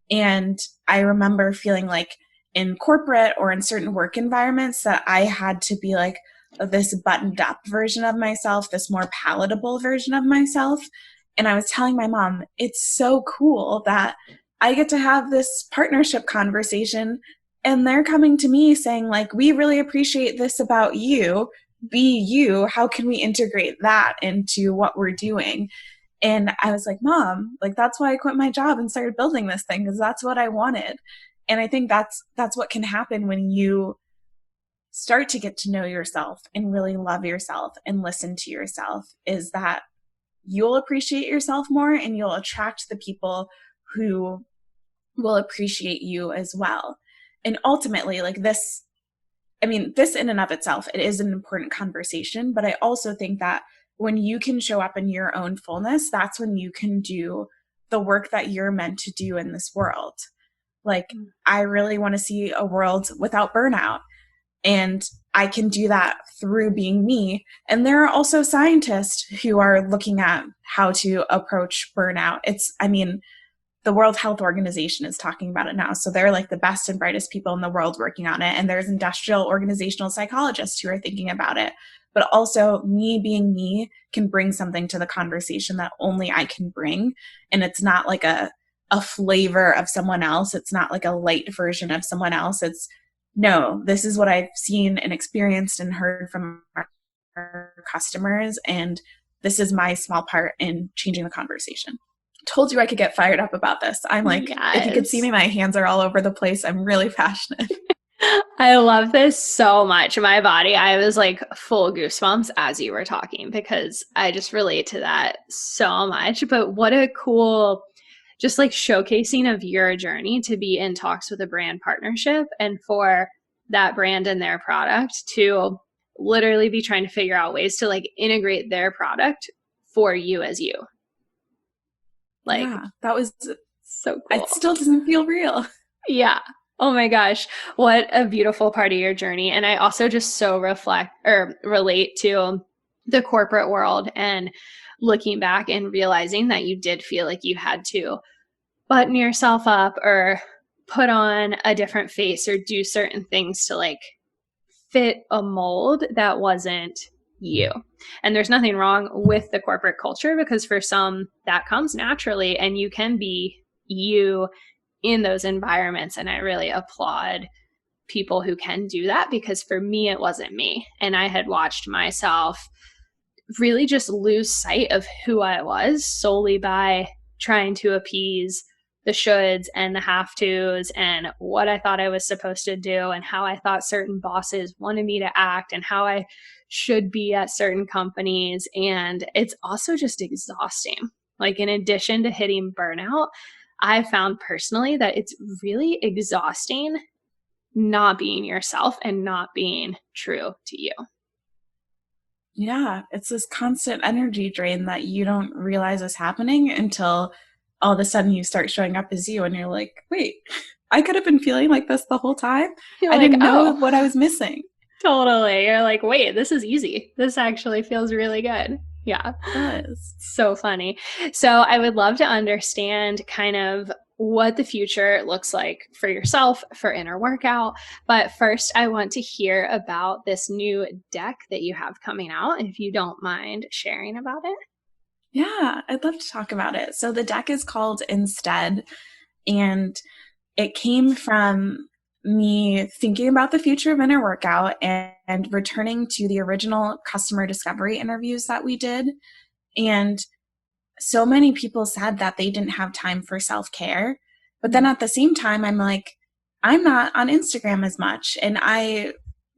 And I remember feeling like in corporate or in certain work environments that I had to be like this buttoned up version of myself, this more palatable version of myself. And I was telling my mom, it's so cool that I get to have this partnership conversation and they're coming to me saying, like, we really appreciate this about you. Be you. How can we integrate that into what we're doing? And I was like, Mom, like, that's why I quit my job and started building this thing, because that's what I wanted. And I think that's what can happen when you start to get to know yourself and really love yourself and listen to yourself, is that you'll appreciate yourself more and you'll attract the people who will appreciate you as well. And ultimately, like, this in and of itself, it is an important conversation, but I also think that when you can show up in your own fullness, that's when you can do the work that you're meant to do in this world. Like, I really want to see a world without burnout. And I can do that through being me. And there are also scientists who are looking at how to approach burnout. The World Health Organization is talking about it now. So they're like the best and brightest people in the world working on it. And there's industrial organizational psychologists who are thinking about it. But also, me being me can bring something to the conversation that only I can bring. And it's not like a flavor of someone else. It's not like a light version of someone else. It's, no, this is what I've seen and experienced and heard from our customers. And this is my small part in changing the conversation. Told you I could get fired up about this. I'm like, yes. If you could see me, my hands are all over the place. I'm really passionate. I love this so much. My body, I was like full goosebumps as you were talking, because I just relate to that so much. But what a cool, just like showcasing of your journey to be in talks with a brand partnership, and for that brand and their product to literally be trying to figure out ways to like integrate their product for you as you. Like, yeah, that was so cool. It still doesn't feel real. Yeah. Oh my gosh, what a beautiful part of your journey. And I also just so relate to the corporate world and looking back and realizing that you did feel like you had to button yourself up or put on a different face or do certain things to like fit a mold that wasn't you. And there's nothing wrong with the corporate culture, because for some that comes naturally and you can be you in those environments. And I really applaud people who can do that, because for me, it wasn't me. And I had watched myself really just lose sight of who I was solely by trying to appease the shoulds and the have tos and what I thought I was supposed to do and how I thought certain bosses wanted me to act and how I should be at certain companies. And it's also just exhausting. Like, in addition to hitting burnout, I found personally that it's really exhausting not being yourself and not being true to you. Yeah, it's this constant energy drain that you don't realize is happening until all of a sudden you start showing up as you and you're like, wait, I could have been feeling like this the whole time. You're I like, didn't know oh, what I was missing. totally. You're like, wait, this is easy. This actually feels really good. Yeah. It does. So funny. So I would love to understand kind of what the future looks like for yourself for inner workout. But first, I want to hear about this new deck that you have coming out, if you don't mind sharing about it. Yeah, I'd love to talk about it. So the deck is called Instead, and it came from me thinking about the future of inner workout and returning to the original customer discovery interviews that we did. And so many people said that they didn't have time for self-care. But then at the same time, I'm like, I'm not on Instagram as much. And I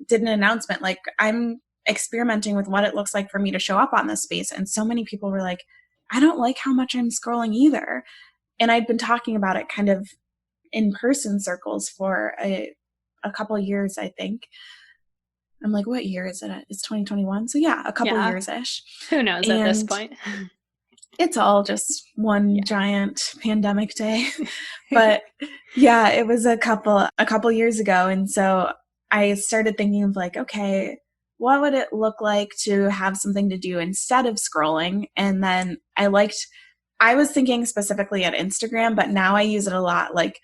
did an announcement, like, I'm experimenting with what it looks like for me to show up on this space. And so many people were like, I don't like how much I'm scrolling either. And I'd been talking about it kind of in-person circles for a couple of years, I think. I'm like, what year is it? It's 2021. So yeah, a couple years-ish. Who knows at this point? It's all just one giant pandemic day. But yeah, it was a couple years ago. And so I started thinking of like, okay, what would it look like to have something to do instead of scrolling? And then I was thinking specifically at Instagram, but now I use it a lot, like,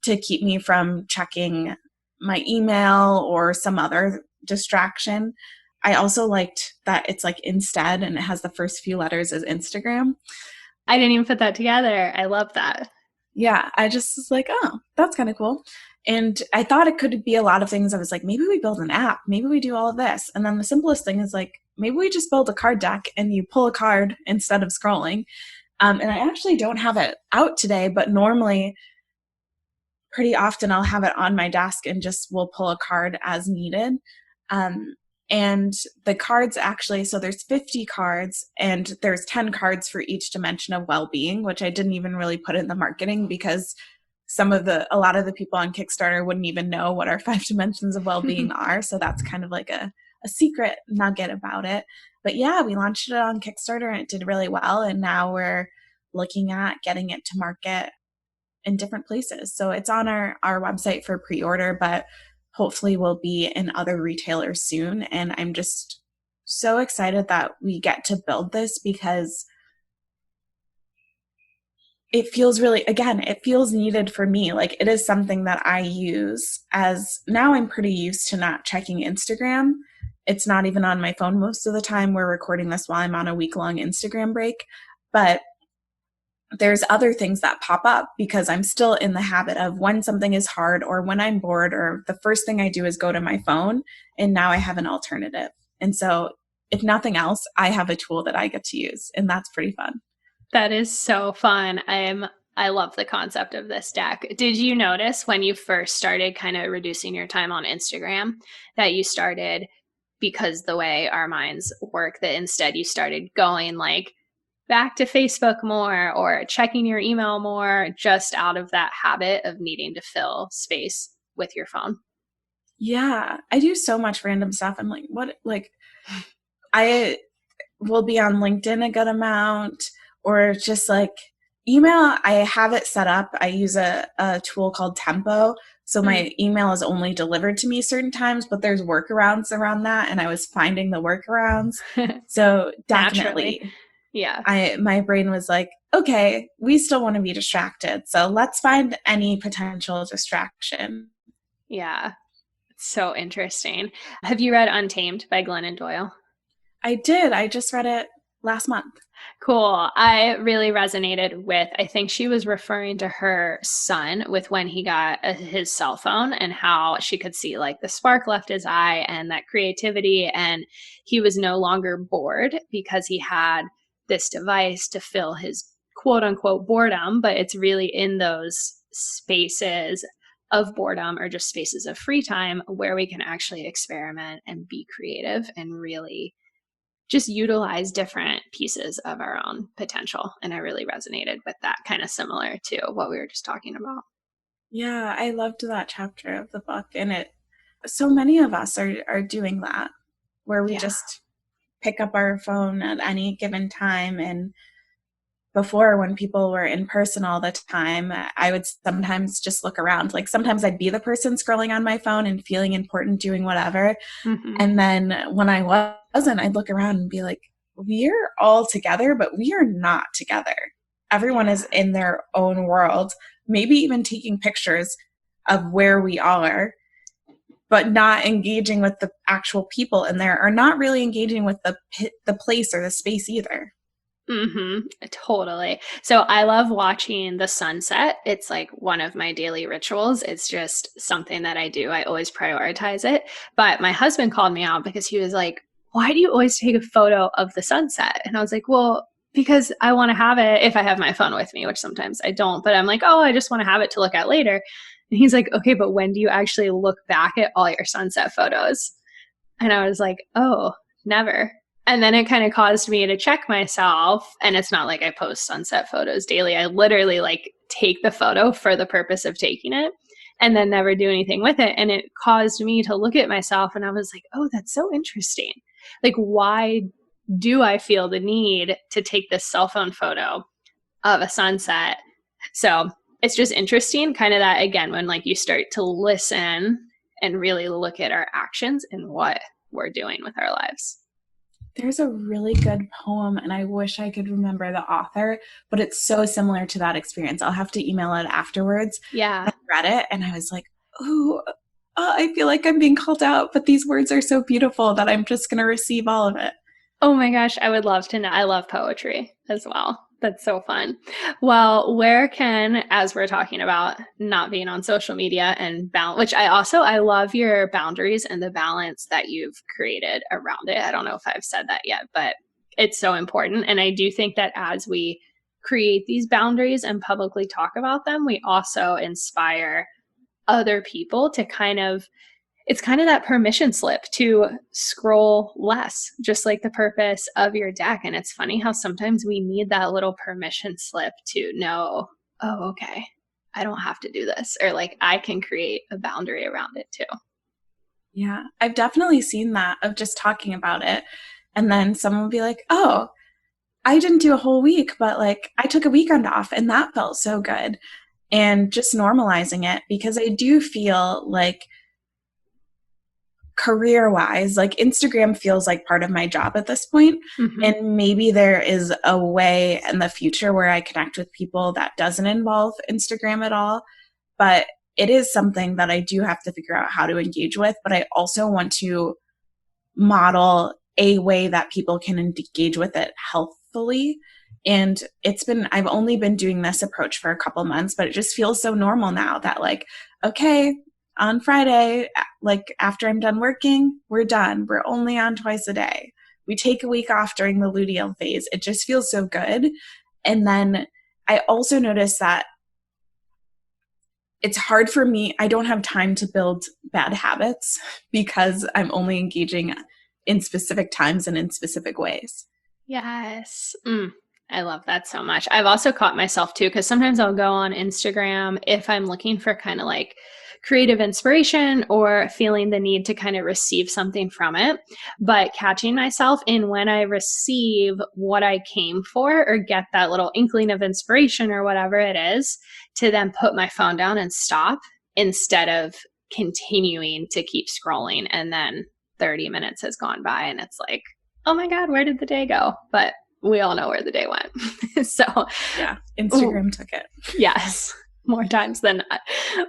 to keep me from checking my email or some other distraction. I also liked that it's like Instead and it has the first few letters as Instagram. I didn't even put that together. I love that. Yeah, I just was like, oh, that's kind of cool. And I thought it could be a lot of things. I was like, maybe we build an app. Maybe we do all of this. And then the simplest thing is like, maybe we just build a card deck and you pull a card instead of scrolling. And I actually don't have it out today, but normally pretty often I'll have it on my desk and just will pull a card as needed. And the cards actually, so there's 50 cards and there's 10 cards for each dimension of well-being, which I didn't even really put in the marketing because a lot of the people on Kickstarter wouldn't even know what our 5 dimensions of well-being are. So that's kind of like a secret nugget about it. But yeah, we launched it on Kickstarter and it did really well. And now we're looking at getting it to market in different places. So it's on our website for pre-order, but hopefully will be in other retailers soon. And I'm just so excited that we get to build this because it feels it feels needed for me. Like, it is something that I use as now I'm pretty used to not checking Instagram. It's not even on my phone most of the time. We're recording this while I'm on a week-long Instagram break, but there's other things that pop up because I'm still in the habit of when something is hard or when I'm bored or the first thing I do is go to my phone, and now I have an alternative. And so if nothing else, I have a tool that I get to use, and that's pretty fun. That is so fun. I love the concept of this deck. Did you notice when you first started kind of reducing your time on Instagram that you started, because the way our minds work, that instead you started going like back to Facebook more or checking your email more, just out of that habit of needing to fill space with your phone? Yeah, I do so much random stuff. I'm like, what? Like, I will be on LinkedIn a good amount, or just like email. I have it set up. I use a tool called Tempo. So my email is only delivered to me certain times, but there's workarounds around that. And I was finding the workarounds. So definitely. Yeah. My brain was like, okay, we still want to be distracted. So let's find any potential distraction. Yeah. It's so interesting. Have you read Untamed by Glennon Doyle? I did. I just read it last month. Cool. I really resonated with, I think she was referring to her son with when he got his cell phone and how she could see like the spark left his eye and that creativity. And he was no longer bored because he had this device to fill his quote unquote boredom. But it's really in those spaces of boredom or just spaces of free time where we can actually experiment and be creative and really just utilize different pieces of our own potential. And I really resonated with that, kind of similar to what we were just talking about. Yeah, I loved that chapter of the book. And so many of us are doing that, where we just pick up our phone at any given time. And before, when people were in person all the time, I would sometimes just look around. Like sometimes I'd be the person scrolling on my phone and feeling important, doing whatever. Mm-hmm. And then when I wasn't, I'd look around and be like, we're all together, but we are not together. Everyone is in their own world, maybe even taking pictures of where we are, but not engaging with the actual people in there, or not really engaging with the place or the space either. Mm-hmm. Totally. So I love watching the sunset. It's like one of my daily rituals. It's just something that I do. I always prioritize it. But my husband called me out because he was like, why do you always take a photo of the sunset? And I was like, well, because I want to have it if I have my phone with me, which sometimes I don't. But I'm like, oh, I just want to have it to look at later. And he's like, okay, but when do you actually look back at all your sunset photos? And I was like, oh, never. And then it kind of caused me to check myself. And it's not like I post sunset photos daily. I literally like take the photo for the purpose of taking it and then never do anything with it. And it caused me to look at myself and I was like, oh, that's so interesting. Like, why do I feel the need to take this cell phone photo of a sunset? So it's just interesting, kind of that again, when like you start to listen and really look at our actions and what we're doing with our lives. There's a really good poem, and I wish I could remember the author, but it's so similar to that experience. I'll have to email it afterwards. Yeah. I read it and I was like, oh, I feel like I'm being called out, but these words are so beautiful that I'm just going to receive all of it. Oh my gosh, I would love to know. I love poetry as well. That's so fun. Well, where can, as we're talking about not being on social media and balance, which I love your boundaries and the balance that you've created around it. I don't know if I've said that yet, but it's so important. And I do think that as we create these boundaries and publicly talk about them, we also inspire other people to it's kind of that permission slip to scroll less, just like the purpose of your deck. And it's funny how sometimes we need that little permission slip to know, oh, okay, I don't have to do this. Or like I can create a boundary around it too. Yeah, I've definitely seen that, of just talking about it. And then someone will be like, oh, I didn't do a whole week, but like I took a weekend off and that felt so good. And just normalizing it, because I do feel like career-wise, like Instagram feels like part of my job at this point. Mm-hmm. And maybe there is a way in the future where I connect with people that doesn't involve Instagram at all. But it is something that I do have to figure out how to engage with. But I also want to model a way that people can engage with it healthfully. And I've only been doing this approach for a couple months, but it just feels so normal now that like, okay, on Friday, like after I'm done working, we're done. We're only on twice a day. We take a week off during the luteal phase. It just feels so good. And then I also noticed that it's hard for me. I don't have time to build bad habits because I'm only engaging in specific times and in specific ways. Yes. I love that so much. I've also caught myself too, because sometimes I'll go on Instagram if I'm looking for kind of like creative inspiration or feeling the need to kind of receive something from it, but catching myself in when I receive what I came for or get that little inkling of inspiration or whatever it is, to then put my phone down and stop instead of continuing to keep scrolling. And then 30 minutes has gone by and it's like, oh my God, where did the day go? But we all know where the day went. So yeah, Instagram took it. Yes, more times than not.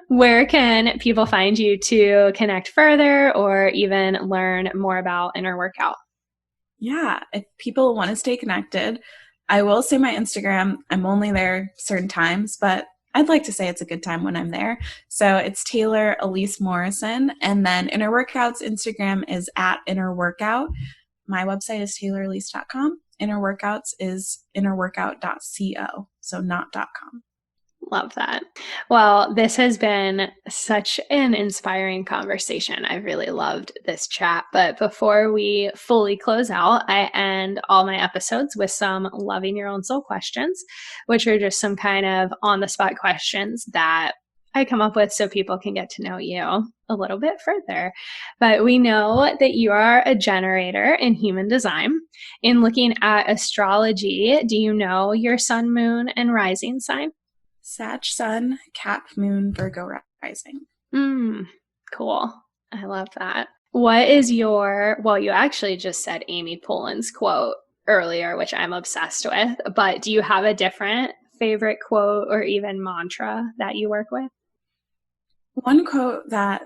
Where can people find you to connect further or even learn more about inner workout? Yeah, if people want to stay connected, I will say my Instagram, I'm only there certain times, but I'd like to say it's a good time when I'm there. So it's Taylor Elyse Morrison. And then Inner Workouts Instagram is at Inner Workout. My website is taylorelyse.com. Inner Workouts is innerworkout.co, so not .com. Love that. Well, this has been such an inspiring conversation. I really loved this chat. But before we fully close out, I end all my episodes with some loving your own soul questions, which are just some kind of on the spot questions that I come up with so people can get to know you a little bit further. But we know that you are a generator in human design. In looking at astrology, do you know your sun, moon, and rising sign? Sag Sun, Cap Moon, Virgo Rising. Cool. I love that. What is well, you actually just said Amy Poehlen's quote earlier, which I'm obsessed with, but do you have a different favorite quote or even mantra that you work with? One quote that,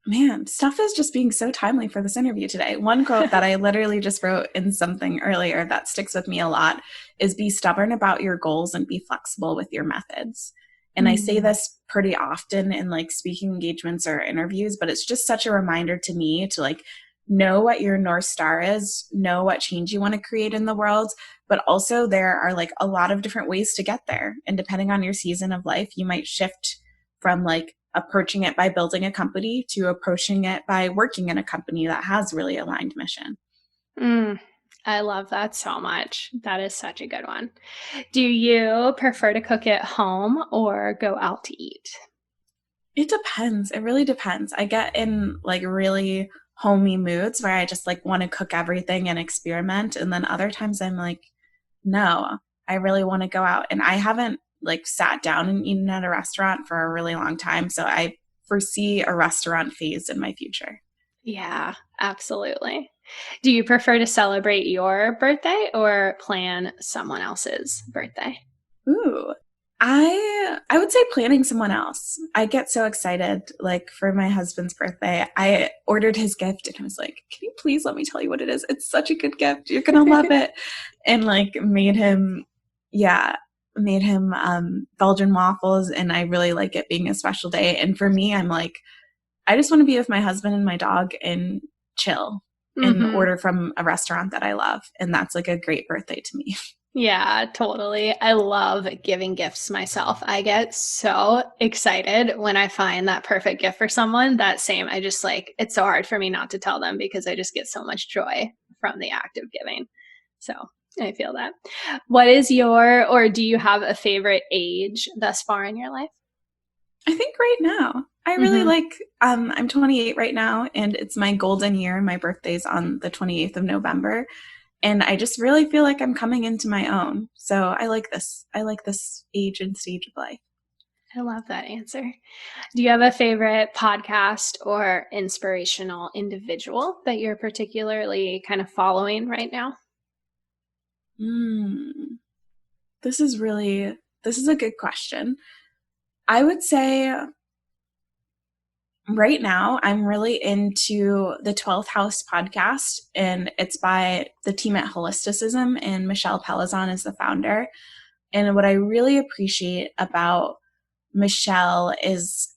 man, stuff is just being so timely for this interview today. One quote that I literally just wrote in something earlier that sticks with me a lot is be stubborn about your goals and be flexible with your methods. And I say this pretty often in like speaking engagements or interviews, but it's just such a reminder to me to like know what your North Star is, know what change you want to create in the world, but also there are like a lot of different ways to get there. And depending on your season of life, you might shift from like approaching it by building a company to approaching it by working in a company that has really aligned mission. I love that so much. That is such a good one. Do you prefer to cook at home or go out to eat? It depends. It really depends. I get in like really homey moods where I just like want to cook everything and experiment. And then other times I'm like, no, I really want to go out. And I haven't like sat down and eaten at a restaurant for a really long time. So I foresee a restaurant phase in my future. Yeah, absolutely. Do you prefer to celebrate your birthday or plan someone else's birthday? Ooh, I would say planning someone else. I get so excited. Like for my husband's birthday, I ordered his gift and I was like, "Can you please let me tell you what it is? It's such a good gift. You're gonna love it." And like made him Belgian waffles, and I really like it being a special day. And for me, I'm like, I just want to be with my husband and my dog and chill and order from a restaurant that I love, and that's like a great birthday to me. Yeah, totally. I love giving gifts myself. I get so excited when I find that perfect gift for someone. That same, I just like, it's so hard for me not to tell them because I just get so much joy from the act of giving. So I feel that. What is or do you have a favorite age thus far in your life? I think right now, I really like, I'm 28 right now, and it's my golden year. My birthday's on the 28th of November. And I just really feel like I'm coming into my own. So I like this. I like this age and stage of life. I love that answer. Do you have a favorite podcast or inspirational individual that you're particularly kind of following right now? This is a good question. I would say right now I'm really into the 12th House podcast, and it's by the team at Holisticism, and Michelle Pelizon is the founder. And what I really appreciate about Michelle is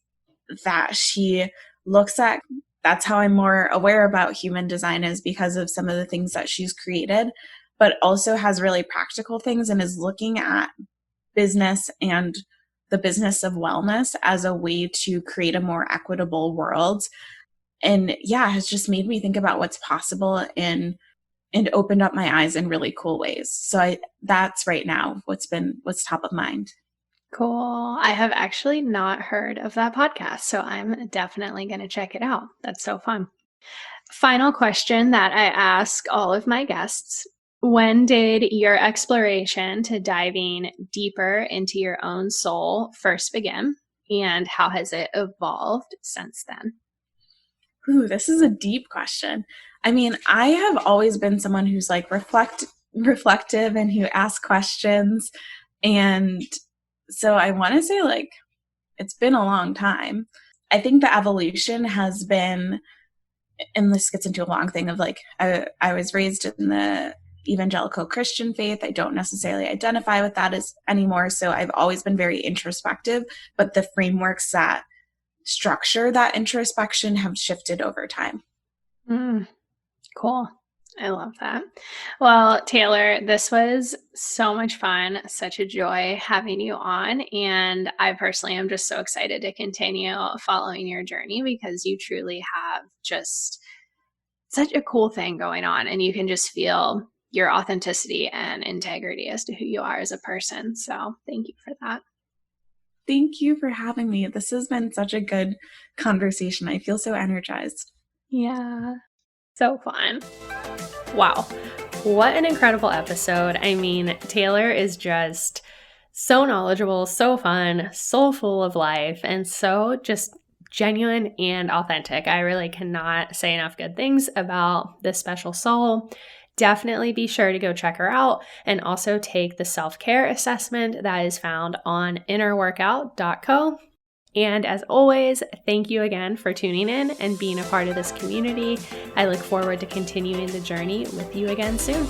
that she looks at, that's how I'm more aware about human design, is because of some of the things that she's created, but also has really practical things and is looking at business and the business of wellness as a way to create a more equitable world. And yeah, has just made me think about what's possible and opened up my eyes in really cool ways. So that's right now what's top of mind. Cool. I have actually not heard of that podcast, so I'm definitely going to check it out. That's so fun. Final question that I ask all of my guests. When did your exploration to diving deeper into your own soul first begin, and how has it evolved since then? Ooh, this is a deep question. I mean, I have always been someone who's like reflective and who asks questions. And so I want to say like it's been a long time. I think the evolution has been and this gets into a long thing of like, I was raised in the evangelical Christian faith. I don't necessarily identify with that as anymore. So I've always been very introspective, but the frameworks that structure that introspection have shifted over time. Cool. I love that. Well, Taylor, this was so much fun, such a joy having you on. And I personally am just so excited to continue following your journey because you truly have just such a cool thing going on. And you can just feel your authenticity and integrity as to who you are as a person. So thank you for that. Thank you for having me. This has been such a good conversation. I feel so energized. Yeah. So fun. Wow. What an incredible episode. I mean, Taylor is just so knowledgeable, so fun, so full of life, and so just genuine and authentic. I really cannot say enough good things about this special soul. Definitely be sure to go check her out and also take the self-care assessment that is found on innerworkout.co. And as always, thank you again for tuning in and being a part of this community. I look forward to continuing the journey with you again soon.